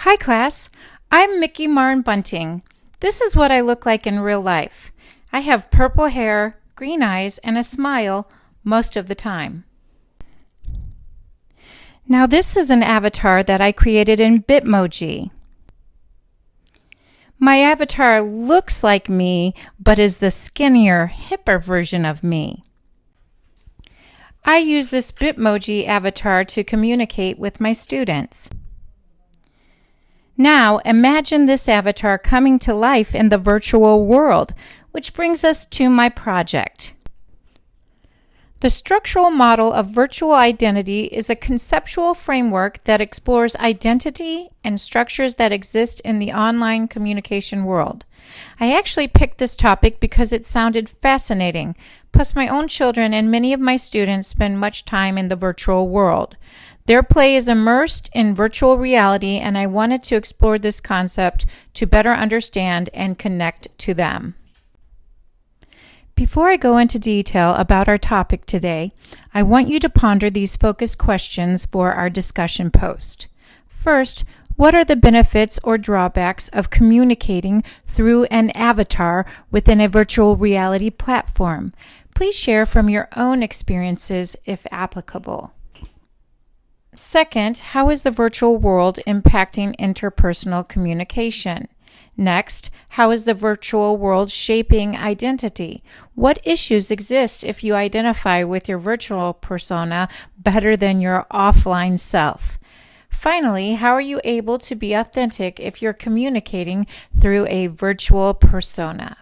Hi class, I'm Mickey Marn Bunting. This is what I look like in real life. I have purple hair, green eyes, and a smile most of the time. Now this is an avatar that I created in Bitmoji. My avatar looks like me, but is the skinnier, hipper version of me. I use this Bitmoji avatar to communicate with my students. Now imagine this avatar coming to life in the virtual world, which brings us to my project. The structural model of virtual identity is a conceptual framework that explores identity and structures that exist in the online communication world. I actually picked this topic because it sounded fascinating, plus my own children and many of my students spend much time in the virtual world. Their play is immersed in virtual reality, and I wanted to explore this concept to better understand and connect to them. Before I go into detail about our topic today, I want you to ponder these focus questions for our discussion post. First, what are the benefits or drawbacks of communicating through an avatar within a virtual reality platform? Please share from your own experiences if applicable. Second, how is the virtual world impacting interpersonal communication? Next, how is the virtual world shaping identity? What issues exist if you identify with your virtual persona better than your offline self? Finally, how are you able to be authentic if you're communicating through a virtual persona?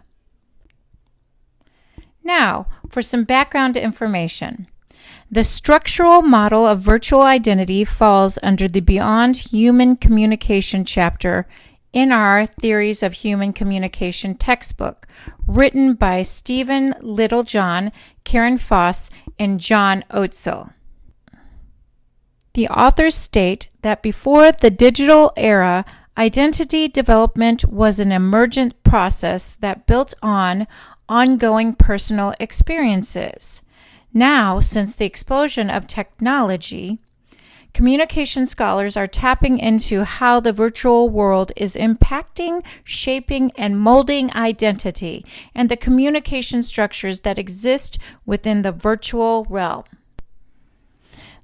Now, for some background information. The structural model of virtual identity falls under the Beyond Human Communication chapter in our Theories of Human Communication textbook, written by Stephen Littlejohn, Karen Foss, and John Otzel. The authors state that before the digital era, identity development was an emergent process that built on ongoing personal experiences. Now, since the explosion of technology, communication scholars are tapping into how the virtual world is impacting, shaping, and molding identity and the communication structures that exist within the virtual realm.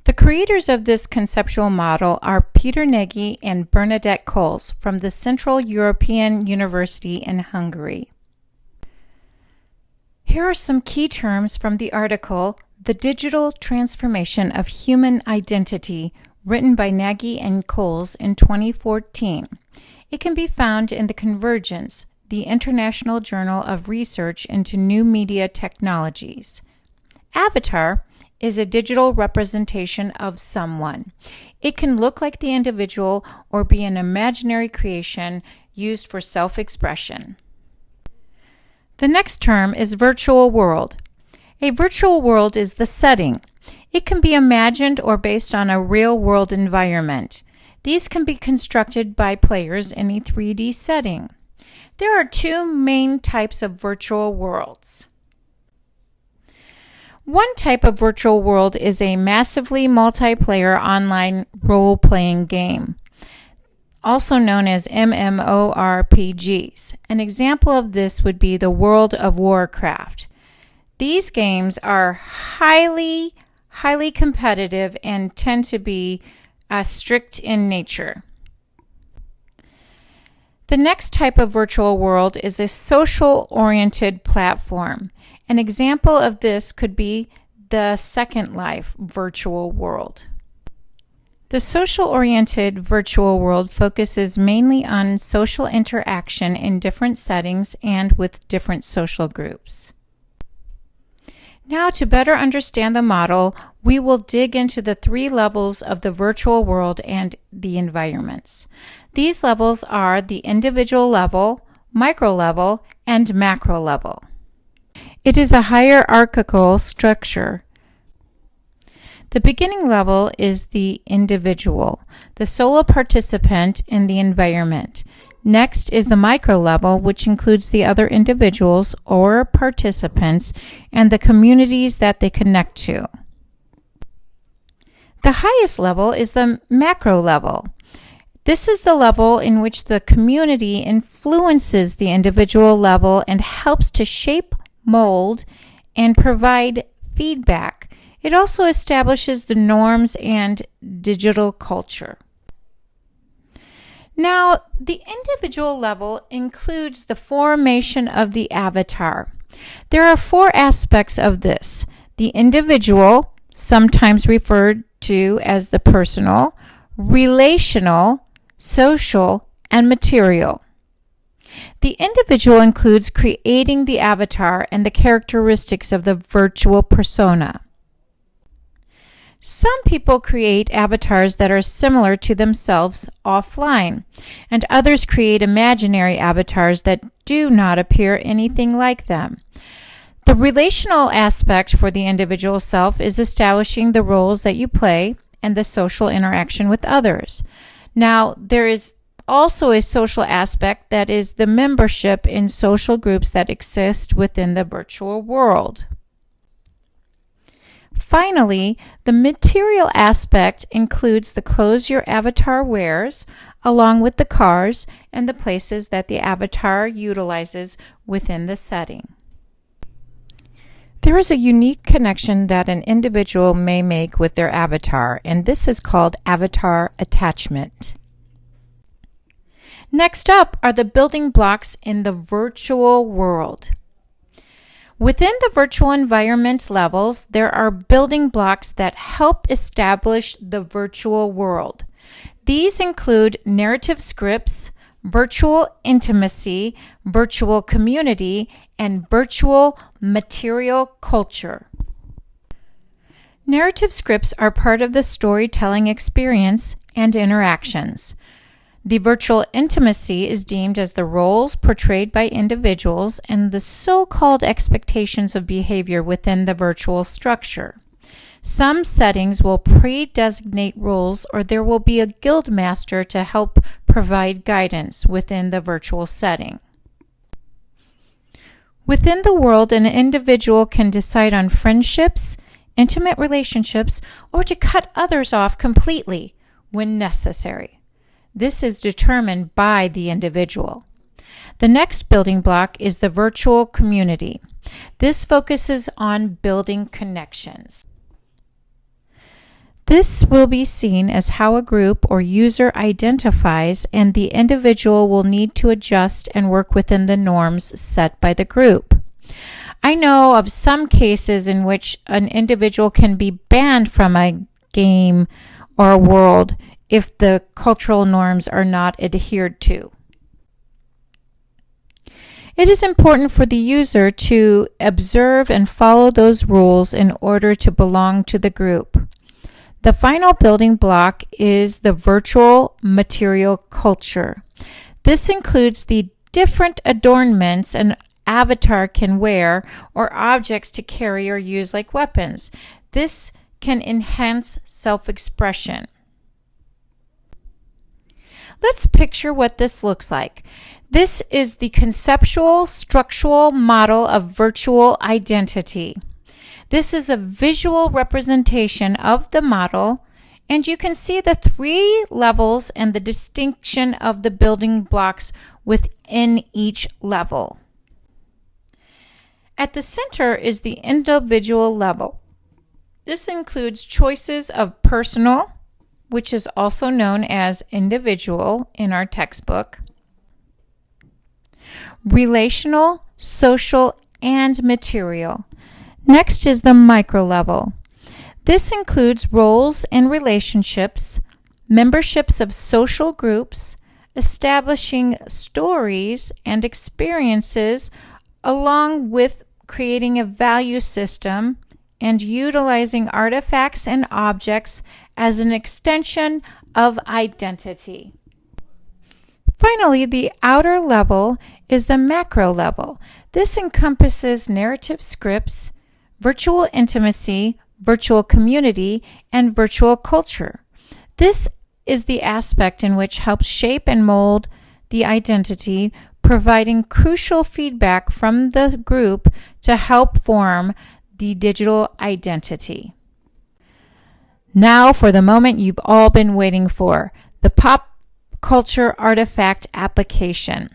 The creators of this conceptual model are Peter Nagy and Bernadette Coles from the Central European University in Hungary. Here are some key terms from the article, The Digital Transformation of Human Identity, written by Nagy and Coles in 2014. It can be found in the Convergence, the International Journal of Research into New Media Technologies. Avatar is a digital representation of someone. It can look like the individual or be an imaginary creation used for self-expression. The next term is virtual world. A virtual world is the setting. It can be imagined or based on a real-world environment. These can be constructed by players in a 3D setting. There are two main types of virtual worlds. One type of virtual world is a massively multiplayer online role-playing game, also known as MMORPGs. An example of this would be the World of Warcraft. These games are highly competitive and tend to be strict in nature. The next type of virtual world is a social-oriented platform. An example of this could be the Second Life virtual world. The social-oriented virtual world focuses mainly on social interaction in different settings and with different social groups. Now, to better understand the model, we will dig into the three levels of the virtual world and the environments. These levels are the individual level, micro level, and macro level. It is a hierarchical structure. The beginning level is the individual, the solo participant in the environment. Next is the micro level, which includes the other individuals or participants and the communities that they connect to. The highest level is the macro level. This is the level in which the community influences the individual level and helps to shape, mold, and provide feedback. It also establishes the norms and digital culture. Now, the individual level includes the formation of the avatar. There are 4 aspects of this: the individual, sometimes referred to as the personal, relational, social, and material. The individual includes creating the avatar and the characteristics of the virtual persona. Some people create avatars that are similar to themselves offline, and others create imaginary avatars that do not appear anything like them. The relational aspect for the individual self is establishing the roles that you play and the social interaction with others. Now, there is also a social aspect that is the membership in social groups that exist within the virtual world. Finally, the material aspect includes the clothes your avatar wears, along with the cars and the places that the avatar utilizes within the setting. There is a unique connection that an individual may make with their avatar, and this is called avatar attachment. Next up are the building blocks in the virtual world. Within the virtual environment levels, there are building blocks that help establish the virtual world. These include narrative scripts, virtual intimacy, virtual community, and virtual material culture. Narrative scripts are part of the storytelling experience and interactions. The virtual intimacy is deemed as the roles portrayed by individuals and the so-called expectations of behavior within the virtual structure. Some settings will pre-designate roles, or there will be a guild master to help provide guidance within the virtual setting. Within the world, an individual can decide on friendships, intimate relationships, or to cut others off completely when necessary. This is determined by the individual. The next building block is the virtual community. This focuses on building connections. This will be seen as how a group or user identifies, and the individual will need to adjust and work within the norms set by the group. I know of some cases in which an individual can be banned from a game or a world if the cultural norms are not adhered to. It is important for the user to observe and follow those rules in order to belong to the group. The final building block is the virtual material culture. This includes the different adornments an avatar can wear or objects to carry or use like weapons. This can enhance self-expression. Let's picture what this looks like. This is the conceptual structural model of virtual identity. This is a visual representation of the model, and you can see the 3 levels and the distinction of the building blocks within each level. At the center is the individual level. This includes choices of personal, which is also known as individual in our textbook, relational, social, and material. Next is the micro level. This includes roles and relationships, memberships of social groups, establishing stories and experiences, along with creating a value system and utilizing artifacts and objects as an extension of identity. Finally, the outer level is the macro level. This encompasses narrative scripts, virtual intimacy, virtual community, and virtual culture. This is the aspect in which helps shape and mold the identity, providing crucial feedback from the group to help form the digital identity. Now for the moment you've all been waiting for, the pop culture artifact application.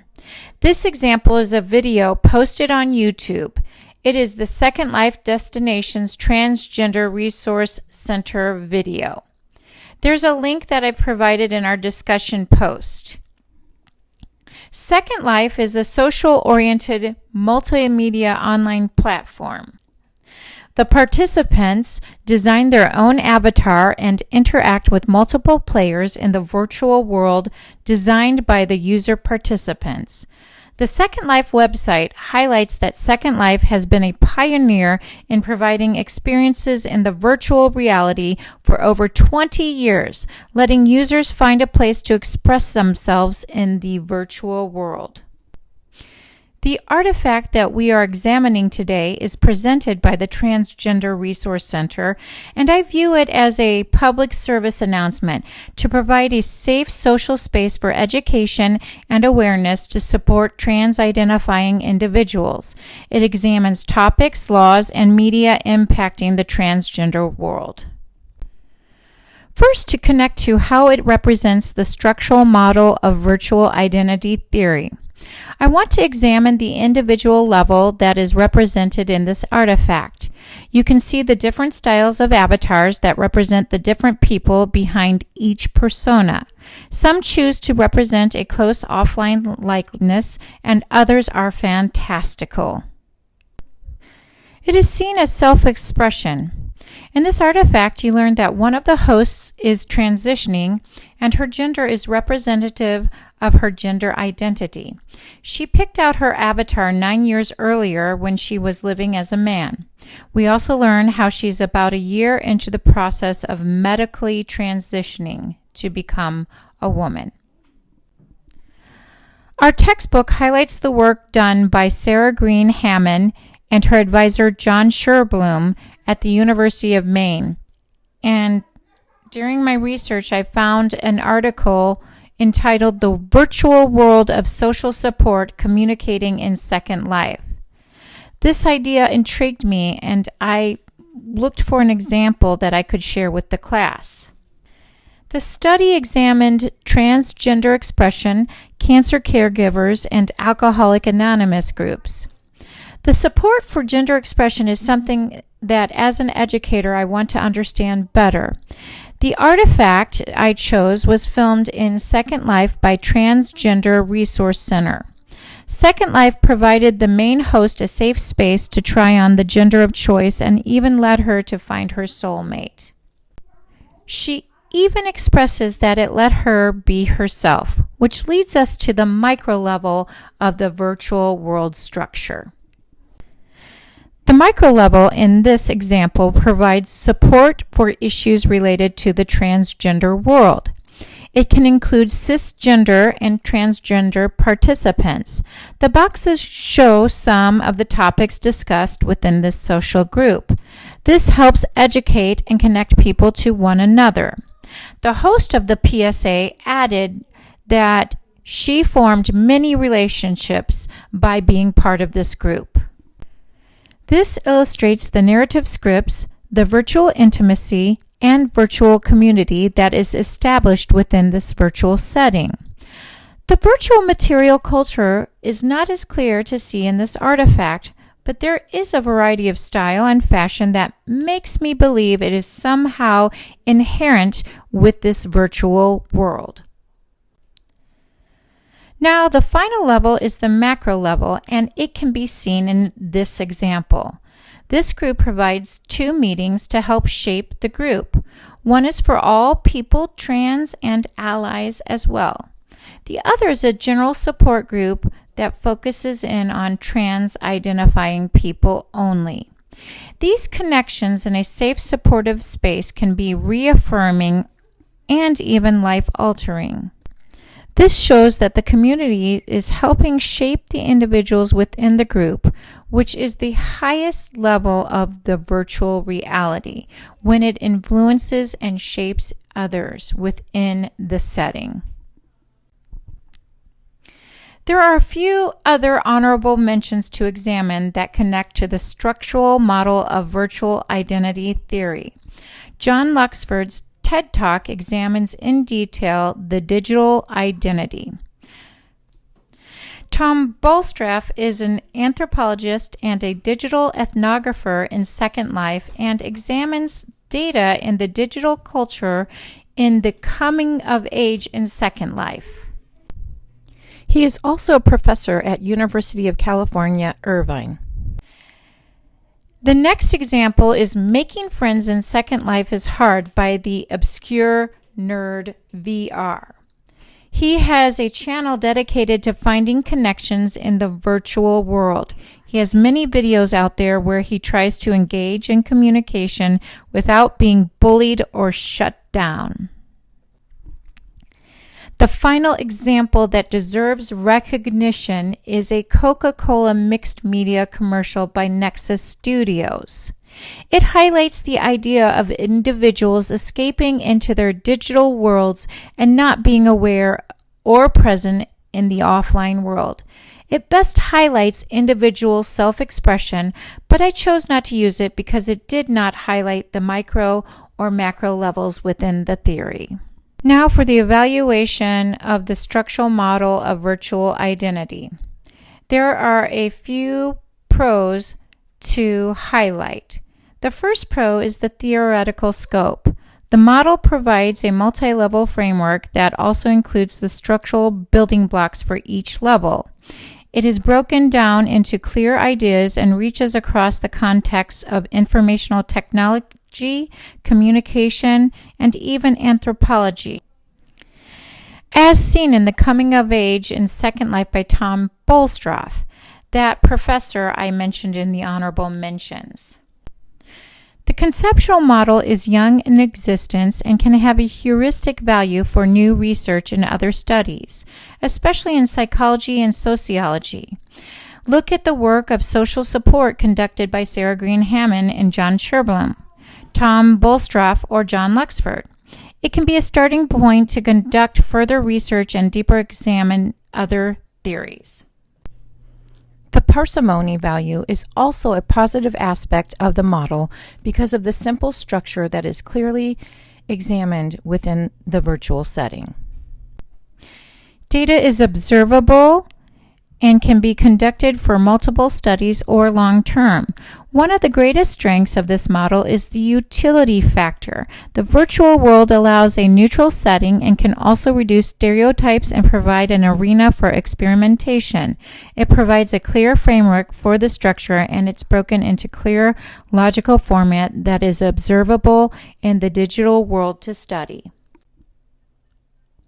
This example is a video posted on YouTube. It is the Second Life Destinations Transgender Resource Center video. There's a link that I've provided in our discussion post. Second Life is a social-oriented multimedia online platform. The participants design their own avatar and interact with multiple players in the virtual world designed by the user participants. The Second Life website highlights that Second Life has been a pioneer in providing experiences in the virtual reality for over 20 years, letting users find a place to express themselves in the virtual world. The artifact that we are examining today is presented by the Transgender Resource Center, and I view it as a public service announcement to provide a safe social space for education and awareness to support trans-identifying individuals. It examines topics, laws, and media impacting the transgender world. First, to connect to how it represents the structural model of virtual identity theory. I want to examine the individual level that is represented in this artifact. You can see the different styles of avatars that represent the different people behind each persona. Some choose to represent a close offline likeness, and others are fantastical. It is seen as self-expression. In this artifact, you learn that one of the hosts is transitioning, and her gender is representative of her gender identity. She picked out her avatar 9 years earlier when she was living as a man. We also learn how she's about a year into the process of medically transitioning to become a woman. Our textbook highlights the work done by Sarah Green Hammond and her advisor John Sherblum at the University of Maine. And during my research, I found an article entitled "The Virtual World of Social Support Communicating in Second Life." This idea intrigued me, and I looked for an example that I could share with the class. The study examined transgender expression, cancer caregivers, and Alcoholic Anonymous groups. The support for gender expression is something that, as an educator, I want to understand better. The artifact I chose was filmed in Second Life by Transgender Resource Center. Second Life provided the main host a safe space to try on the gender of choice and even led her to find her soulmate. She even expresses that it let her be herself, which leads us to the micro level of the virtual world structure. The micro level in this example provides support for issues related to the transgender world. It can include cisgender and transgender participants. The boxes show some of the topics discussed within this social group. This helps educate and connect people to one another. The host of the PSA added that she formed many relationships by being part of this group. This illustrates the narrative scripts, the virtual intimacy, and virtual community that is established within this virtual setting. The virtual material culture is not as clear to see in this artifact, but there is a variety of style and fashion that makes me believe it is somehow inherent with this virtual world. Now, the final level is the macro level, and it can be seen in this example. This group provides 2 meetings to help shape the group. One is for all people, trans, and allies as well. The other is a general support group that focuses in on trans-identifying people only. These connections in a safe, supportive space can be reaffirming and even life-altering. This shows that the community is helping shape the individuals within the group, which is the highest level of the virtual reality, when it influences and shapes others within the setting. There are a few other honorable mentions to examine that connect to the structural model of virtual identity theory. John Luxford's TED Talk examines in detail the digital identity. Tom Bolstraff is an anthropologist and a digital ethnographer in Second Life and examines data in the digital culture in the coming of age in Second Life. He is also a professor at University of California, Irvine. The next example is Making Friends in Second Life is Hard by the Obscure Nerd VR. He has a channel dedicated to finding connections in the virtual world. He has many videos out there where he tries to engage in communication without being bullied or shut down. The final example that deserves recognition is a Coca-Cola mixed media commercial by Nexus Studios. It highlights the idea of individuals escaping into their digital worlds and not being aware or present in the offline world. It best highlights individual self-expression, but I chose not to use it because it did not highlight the micro or macro levels within the theory. Now for the evaluation of the structural model of virtual identity. There are a few pros to highlight. The first pro is the theoretical scope. The model provides a multi-level framework that also includes the structural building blocks for each level. It is broken down into clear ideas and reaches across the context of informational technology, communication, and even anthropology. As seen in The Coming of Age in Second Life by Tom Bolstraff, that professor I mentioned in the honorable mentions. The conceptual model is young in existence and can have a heuristic value for new research and other studies, especially in psychology and sociology. Look at the work of social support conducted by Sarah Green Hammond and John Sherblum, Tom Bolstraff, or John Luxford. It can be a starting point to conduct further research and deeper examine other theories. The parsimony value is also a positive aspect of the model because of the simple structure that is clearly examined within the virtual setting. Data is observable and can be conducted for multiple studies or long term. One of the greatest strengths of this model is the utility factor. The virtual world allows a neutral setting and can also reduce stereotypes and provide an arena for experimentation. It provides a clear framework for the structure, and it's broken into clear, logical format that is observable in the digital world to study.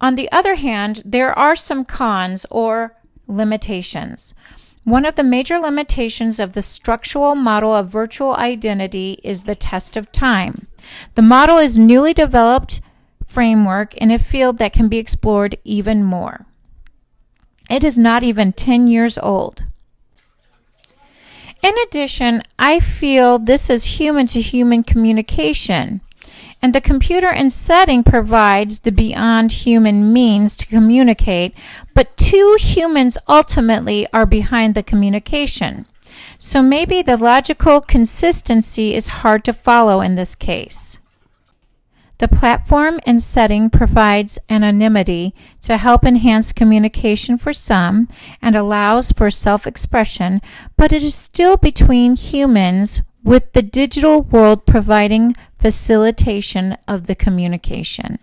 On the other hand, there are some cons or limitations. One of the major limitations of the structural model of virtual identity is the test of time. The model is a newly developed framework in a field that can be explored even more. It is not even 10 years old. In addition, I feel this is human-to-human communication, and the computer and setting provides the beyond human means to communicate, but two humans ultimately are behind the communication. So maybe the logical consistency is hard to follow in this case. The platform and setting provides anonymity to help enhance communication for some and allows for self-expression, but it is still between humans, with the digital world providing facilitation of the communication.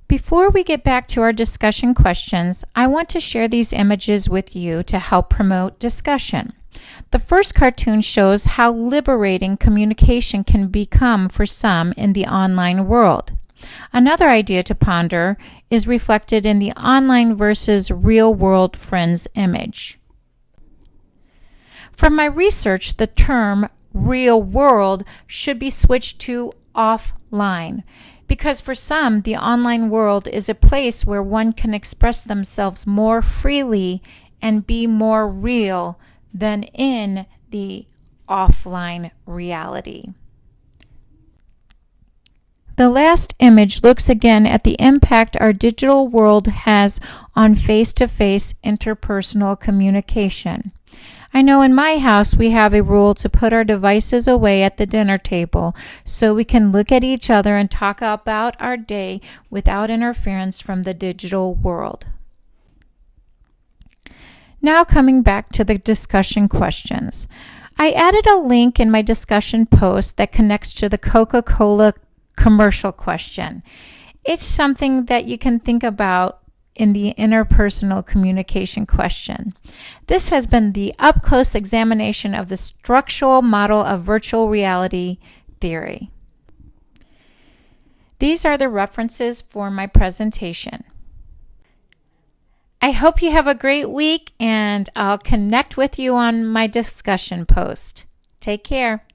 Before we get back to our discussion questions, I want to share these images with you to help promote discussion. The first cartoon shows how liberating communication can become for some in the online world. Another idea to ponder is reflected in the online versus real-world friends image. From my research, the term real world should be switched to offline, because for some, the online world is a place where one can express themselves more freely and be more real than in the offline reality. The last image looks again at the impact our digital world has on face-to-face interpersonal communication. I know in my house we have a rule to put our devices away at the dinner table so we can look at each other and talk about our day without interference from the digital world. Now coming back to the discussion questions. I added a link in my discussion post that connects to the Coca-Cola commercial question. It's something that you can think about in the interpersonal communication question. This has been the up-close examination of the structural model of virtual reality theory. These are the references for my presentation. I hope you have a great week, and I'll connect with you on my discussion post. Take care.